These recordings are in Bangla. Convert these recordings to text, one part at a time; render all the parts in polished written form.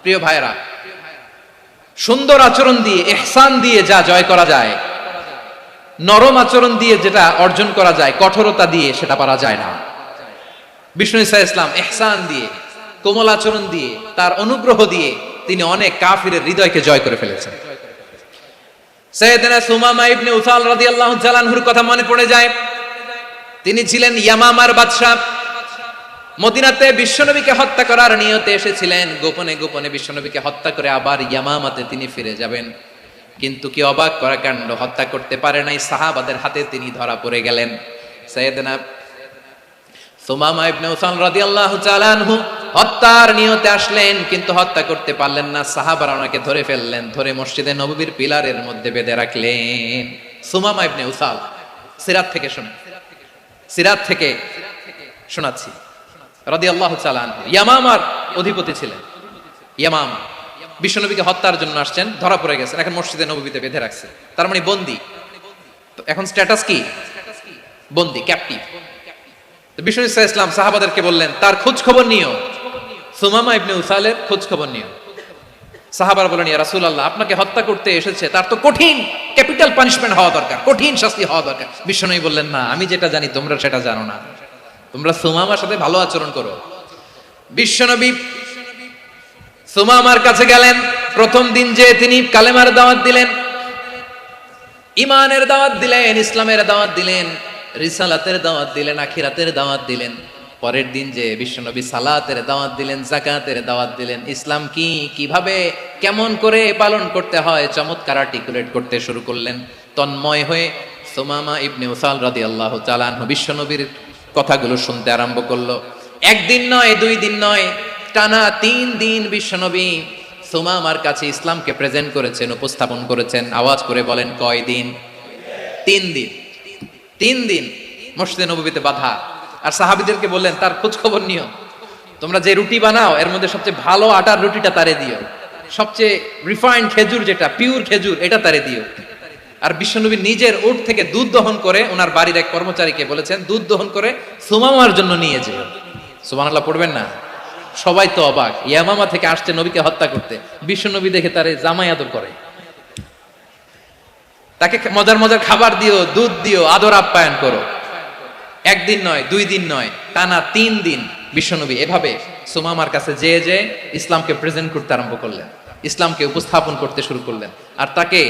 প্রিয় ভাইরা, সুন্দর আচরণ দিয়ে, ইহসান দিয়ে যা জয় করা যায়, নরম আচরণ দিয়ে যেটা অর্জন করা যায়, কঠোরতা দিয়ে সেটা পারা যায় না। বিষ্ণু ঈসা ইসলাম ইহসান দিয়ে, কোমল আচরণ দিয়ে, তার অনুগ্রহ দিয়ে তিনি অনেক কাফিরের হৃদয়কে জয় করে ফেলেছেন। সাইয়েদনা সুমামা ইবনে উসাল রাদিয়াল্লাহু তাআলা আনহুর কথা মনে পড়ে যায়। তিনি ছিলেন ইয়ামামার বাদশা। মদিনাতে বিশ্বনবীকে হত্যা করার নিয়তে এসেছিলেন, গোপনে গোপনে বিশ্বনবীকে হত্যা করে আবার ইয়ামামাতে তিনি ফিরে যাবেন। কিন্তু কি অবাক করা কাণ্ড, হত্যা করতে পারে নাই, সাহাবাদের হাতে তিনি ধরা পড়ে গেলেন। সাইয়েদনা সুমামা ইবনে উসাল রাদিয়াল্লাহু তাআলা আনহু হত্যার নিয়তে আসলেন, কিন্তু হত্যা করতে পারলেন না। সাহাবারা ওনাকে ধরে ফেললেন, ধরে মসজিদে নববীর পিলারের মধ্যে বেঁধে রাখলেন। সুমামা ইবনে উসাল, সিরাত থেকে শুনেন, সিরাত থেকে শোনাচ্ছি, রাদিয়াল্লাহু তাআলা আনহু ইয়ামামার অধিপতি ছিলেন। ইয়ামামা বিশ্বনবীকে হত্যার জন্য আসছেন, ধরা পড়ে গেছেন, এখন মসজিদে নববীতে বেঁধে রাখছে, তার মানে বন্দী। এখন স্ট্যাটাস কি? বন্দী, ক্যাপটিভ। বিষ্ণু ঈসা ইসলাম সাহাবাদেরকে বললেন, তার খোঁজ খবর নিও, সুমামা ইবনে উসালের খোঁজ খবর নিও। সাহাবারা বলেন, ইয়া রাসূলুল্লাহ, আপনাকে হত্যা করতে এসেছে, তার তো কঠিন ক্যাপিটাল পানিশমেন্ট হওয়া দরকার, কঠিন শাস্তি হওয়া দরকার। বিশ্বনবী বললেন, না, আমি যেটা জানি তোমরা সেটা জানো না, তোমরা সুমামার সাথে ভালো আচরণ করো। বিশ্বনবী সুমামার কাছে গেলেন। প্রথম দিন যে তিনি কালেমার দাওয়াত দিলেন, ঈমানের দাওয়াত দিলেন, ইসলামের দাওয়াত দিলেন, রিসালাতের দাওয়াত দিলেন, আখিরাতের দাওয়াত দিলেন। পরের দিন যে বিশ্বনবী সালাতের দাওয়াত দিলেন, যাকাতের দাওয়াত দিলেন, ইসলাম কি, কিভাবে, কেমন করে পালন করতে হয় চমৎকার আর্টিকুলেট করতে শুরু করলেন। তন্ময় হয়ে সুমামা ইবনে উসাল রাদিয়াল্লাহু তাআলা আনহু বিশ্বনবীর কথাগুলো শুনতে আরম্ভ করলো। একদিন নয়, 2 দিন নয়, টানা 3 দিন বিশ্বনবী সুমামার কাছে ইসলামকে প্রেজেন্ট করেছেন, উপস্থাপন করেছেন। আওয়াজ করে বলেন, কয় দিন? 3 দিন। 3 দিন মসজিদে নববীতে বাঁধা। আর সাহাবীদেরকে বললেন, তার খোঁজ খবর নিও, তোমরা যে রুটি বানাও এর মধ্যে সবচেয়ে ভালো আটার রুটিটা তারে দিও, সবচেয়ে রিফাইন্ড খেজুর, যেটা পিওর খেজুর, এটা তারে দিও। আর বিশ্বনবী নিজের উট থেকে দুধ দহন করে ওনার বাড়ির এক কর্মচারীকে বলেছেন, দুধ দহন করে সুমামার জন্য নিয়ে যেও। সুবহানাল্লাহ পড়বেন না? সবাই তো অবাক, ইয়ামামা থেকে আসছে নবীকে হত্যা করতে, বিশ্বনবী দেখে তারে জামাই আদর করে, তাকে মজার মজার খাবার দিও, দুধ দিও, আদর আপ্যায়ন করো। 1 দিন নয়, 2 দিন নয়, টানা 3 দিন বিশ্বনবী এভাবে সুমামার কাছে যেয়ে যে ইসলামকে প্রেজেন্ট করতে আরম্ভ করলেন, ইসলামকে উপস্থাপন করতে শুরু করলেন, আর তাকে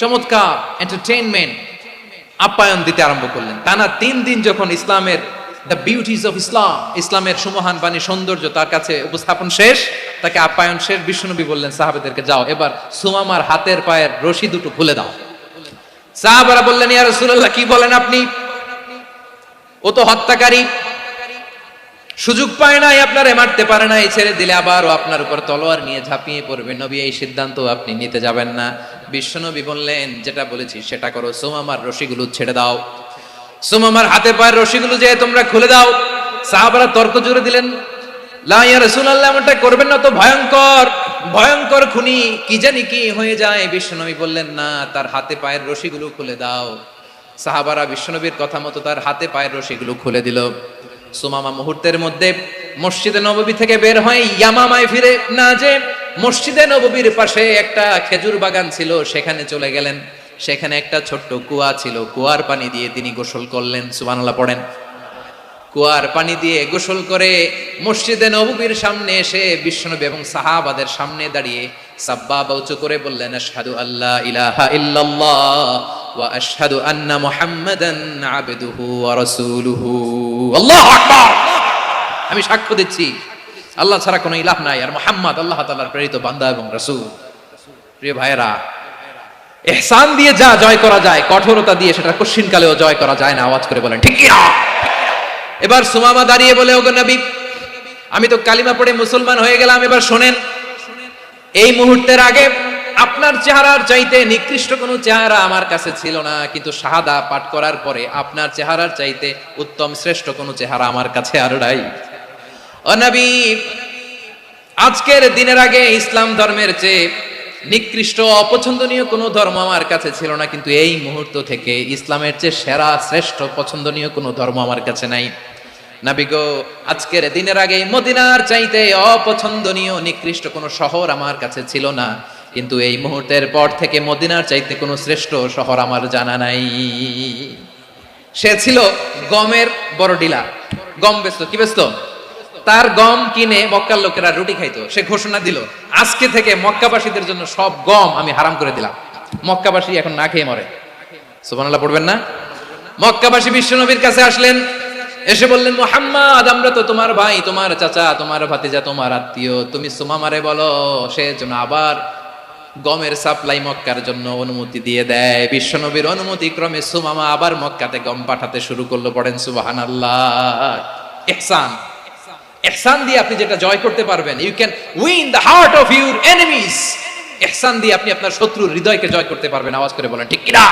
চমৎকার এন্টারটেইনমেন্ট আপ্যায়ন দিতে আরম্ভ করলেন। টানা 3 দিন যখন ইসলামের দ্য বিউটিজ অফ ইসলাম, ইসলামের সুমহান বাণী, সৌন্দর্য তার কাছে উপস্থাপন শেষ, তাকে আপ্যায়ন শেষ, বিশ্বনবী বললেন সাহাবাদেরকে, যাও এবার সুমামার হাতের পায়ের রশি দুটো খুলে দাও। সাহাবারা বললেন, ইয়া রাসূলুল্লাহ, কি বলেন আপনি? ও তো হত্যাকারী, সুযোগ পায় নাই, আপনারে মারতে পারে নাই, ছেড়ে দিলে আবার ও আপনার উপর তলোয়ার নিয়ে ঝাঁপিয়ে পড়বে। নবী, এই সিদ্ধান্ত আপনি নিতে যাবেন না। বিশ্বনবী বললেন, যেটা বলেছি সেটা করো, সুমামার রশিগুলো ছেড়ে দাও, সুমামার হাতে পায়ের রশিগুলো যে তোমরা খুলে দাও। সাহাবারা তর্ক জুড়ে দিলেন, লা ইয়া রাসূলুল্লাহ, এমনটা করবেন না, তো ভয়ঙ্কর ভয়ঙ্কর খুনি, কি জানি কি হয়ে যায়। বিশ্বনবী বললেন, না, তার হাতে পায়ের রশিগুলো খুলে দাও। সাহাবারা বিশ্বনবীর কথা মতো তার হাতে পায়ের রশিগুলো খুলে দিল। সুমামা মুহূর্তের মধ্যে মসজিদে নববী থেকে বের হয়, ইয়ামামায় ফিরে না যে মসজিদে নববীর পাশে একটা খেজুর বাগান ছিল, সেখানে চলে গেলেন। সেখানে একটা ছোট্ট কুয়া ছিল, কুয়ার পানি দিয়ে তিনি গোসল করলেন। সুবহানাল্লাহ পড়েন। কুয়ার পানি দিয়ে গোসল করে মসজিদে নববীর সামনে এসে বিশ্বনবী এবং সাহাবাদের সামনে দাঁড়িয়ে সাব্বাবা উঁচু করে বললেন, আশহাদু আল্লা ইলাহা ইল্লাল্লাহ ওয়া আশহাদু আন্না মুহাম্মাদান আবদুহু ওয়া রাসূলুহু। আল্লাহু আকবার! আমি সাক্ষ্য দিচ্ছি আল্লাহ ছাড়া কোনো ইলাহ নাই, আর মুহাম্মদ আল্লাহ তাআলার প্রেরিত বান্দা এবং রাসূল। প্রিয় ভাইয়েরা, ইহসান দিয়ে যা জয় করা যায়, কঠোরতা দিয়ে সেটা কঠিনকালেও জয় করা যায় না। আওয়াজ করে বলেন, ঠিক কি না? এবার সুমামা দাঁড়িয়ে বলে, ওগো নবী, আমি তো কালিমা পড়ে মুসলমান হয়ে গেলাম, এবার শোনেন, এই মুহূর্তের আগে আপনার চেহারার চাইতে নিকৃষ্ট কোনো চেহারা আমার কাছে ছিল না, কিন্তু শাহাদা পাঠ করার পরে আপনার চেহারার চাইতে উত্তম শ্রেষ্ঠ কোনো চেহারা আমার কাছে আর নাই। ও নবী, আজকের দিনের আগে ইসলাম ধর্মের চেয়ে নিকৃষ্ট অপছন্দনীয় কোনো ধর্ম আমার কাছে ছিল না, কিন্তু এই মুহূর্ত থেকে ইসলামের চেয়ে সেরা শ্রেষ্ঠ পছন্দনীয় কোনো ধর্ম আমার কাছে নাই। নবী গো, আজকের দিনের আগে মদিনার চাইতে অপছন্দনীয় নিকৃষ্ট কোনো শহর আমার কাছে ছিল না, কিন্তু এই মুহূর্তের পর থেকে মদিনার চাইতে কোনো শ্রেষ্ঠ শহর আমার জানা নাই। সে ছিল গমের বড় ডিলার, গম বেচতো। কি বেচতো? তার গম কিনে মক্কার লোকেরা রুটি খাইতো। সে ঘোষণা দিল, আজকে থেকে মক্কাবাসীদের জন্য সব গম আমি হারাম করে দিলাম, মক্কাবাসী এখন না খেয়ে মরে। সুবহানাল্লাহ পড়বেন না? মক্কাবাসী বিশ্বনবীর কাছে আসলেন, এসে বললেন, মুহাম্মদ, আমরা তো তোমার ভাই, তোমার চাচা, তোমার ভাতিজা, তোমার আত্মীয়, তুমি সুমামারে বলো সে যেন আবার গমের সাপ্লাই মক্কার জন্য অনুমতি দিয়ে দেয়। বিশ্বনবীর অনুমতি ক্রমে সুমামা আবার মক্কাতে গম পাঠাতে শুরু করলো। পড়েন সুবহানাল্লাহ। ইহসান, ইহসান দিয়ে আপনি যেটা জয় করতে পারবেন, you can win the heart of your enemies. ইহসান দিয়ে আপনি আপনার শত্রুর হৃদয়কে জয় করতে পারবেন। আওয়াজ করে বলেন ঠিক কিনা?